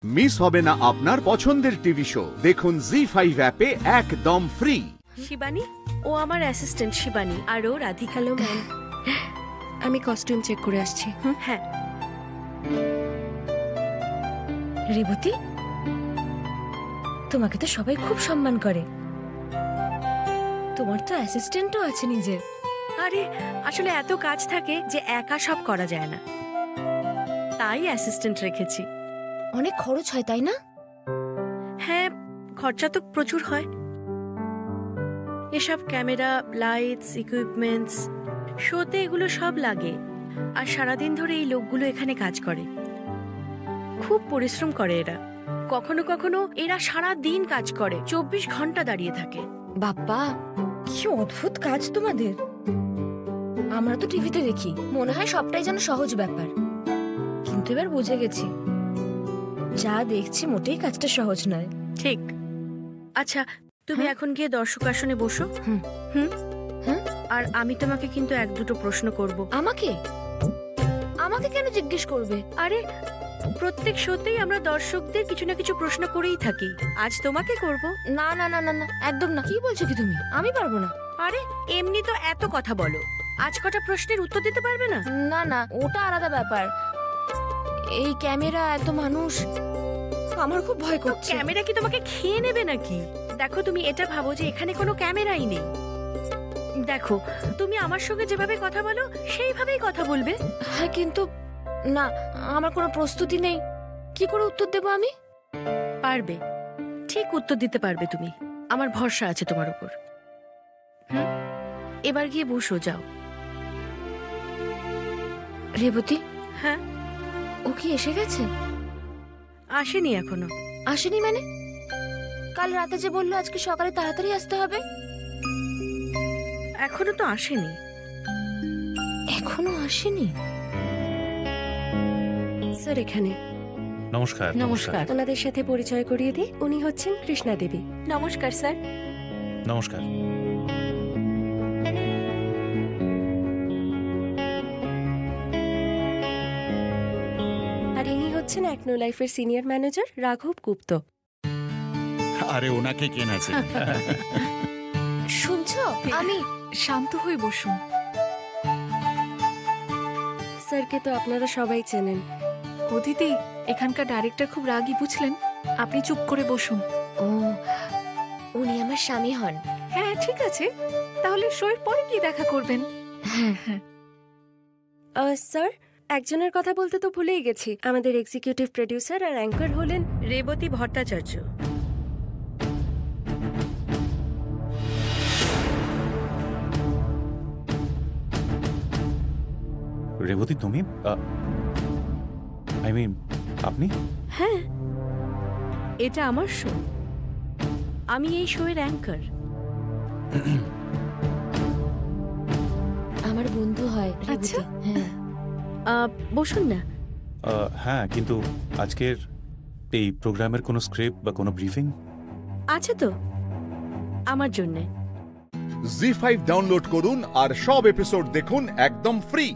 Miss হবে না আপনার পছন্দের টিভি শো। দেখুন জি5 অ্যাপে একদম ফ্রি। শিবানী, ও আমার অ্যাসিস্ট্যান্ট শিবানী, আর ও রাধিকা। হ্যালো ম্যাম, আমি কস্টিউম চেক করে আসছি। হ্যাঁ। রেবতী, তোমাকে তো সবাই খুব সম্মান করে। তোমার তো অ্যাসিস্ট্যান্টও আছে নিজের। আরে আসলে এত কাজ থাকে যে একা সব করা যায় না, তাই অ্যাসিস্ট্যান্ট রেখেছি। অনেক খরচ হয় তাই না? হ্যাঁ, খরচা তো প্রচুর হয়। এসব ক্যামেরা, লাইটস, ইকুইপমেন্টস, শোতে এগুলো সব লাগে। আর সারাদিন ধরে এই লোকগুলো এখানে কাজ করে, খুব পরিশ্রম করে এরা। কখনো কখনো এরা সারা দিন কাজ করে, 24 ঘন্টা দাঁড়িয়ে থাকে। বাবা, কি অদ্ভুত কাজ তোমাদের। আমরা তো টিভিতে দেখি, মনে হয় সবটাই যেন সহজ ব্যাপার, কিন্তু এবার বুঝে গেছি যা দেখছি মোটেই কাজটা সহজ নয়। ঠিক। আচ্ছা, তুমি এখন গিয়ে দর্শক আসনে বসো। আর আমি তোমাকে কিন্তু 1-2 প্রশ্ন করব। আমাকে আমাকে কেন জিজ্ঞেস করবে? আরে প্রত্যেক শোতেই আমরা দর্শকদের কিছু না কিছু প্রশ্ন করেই থাকি, আজ তোমাকে করব। না না না না না, একদম না। কি বলছো কি তুমি? আমি পারবো না। আরে এমনি তো এত কথা বলো, আজ কটা প্রশ্নের উত্তর দিতে পারবে না? না না, ওটা আলাদা ব্যাপার। এই ক্যামেরা, এত মানুষ, আমার খুব ভয় করছে। ক্যামেরা কি তোমাকে খেয়ে নেবে নাকি? দেখো, তুমি এটা ভাবো যে এখানে কোনো ক্যামেরাই নেই। দেখো, তুমি আমার সঙ্গে যেভাবে কথা বলো সেইভাবেই কথা বলবে। হ্যাঁ, কিন্তু না, আমার কোনো প্রস্তুতি নেই। কি করে উত্তর দেবো আমি? পারবে, ঠিক উত্তর দিতে পারবে তুমি। আমার ভরসা আছে তোমার উপর। এবার গিয়ে বসো, যাও। রেবতী? হ্যাঁ। ও কি এসে গেছে? আসেনি এখনো। আসেনি মানে? কাল রাতে যে বললো আজকে সকালে তাড়াতাড়ি আসতে হবে। এখনো তো আসেনি। এখনো আসেনি? স্যার এখানে। নমস্কার। নমস্কার। ওনাদের সাথে পরিচয় করিয়ে দিই, উনি হচ্ছেন কৃষ্ণা দেবী। নমস্কার স্যার। নমস্কার। আর ইনি হচ্ছেন অ্যাকনো লাইফের সিনিয়র ম্যানেজার রাঘব গুপ্ত। আরে ওনাকে কেনেছে। শুনছো? আমি শান্ত হয়ে বসুন। স্যারকে তো আপনারা সবাই চেনেন। ও দিদি, এখানকার ডাইরেক্টর খুব রাগী, বুঝলেন? আপনি চুপ করে বসুন। ও, উনি আমার স্বামী হন। হ্যাঁ ঠিক আছে, তাহলে শোয়ের পরে কি দেখা করবেন? হ্যাঁ। স্যার, একজনের কথা বলতে তো ভুলেই গেছি। আমাদের এক্সিকিউটিভ প্রোডিউসার আর অ্যাঙ্কার হলেন রেবতী ভট্টাচার্য। রেবতী, তুমি? আই মিন, আপনি? হ্যাঁ, এটা আমার শো। আমি এই শোয়ের অ্যাঙ্কার। আমার বন্ধু হয় রেবতী। আচ্ছা। হ্যাঁ। বসুন না। হ্যাঁ, কিন্তু আজকের এই প্রোগ্রামের কোনো স্ক্রিপ্ট বা কোনো ব্রিফিং আছে তো আমার জন্যে। জি5 ডাউনলোড করুন আর সব এপিসোড দেখুন একদম ফ্রি।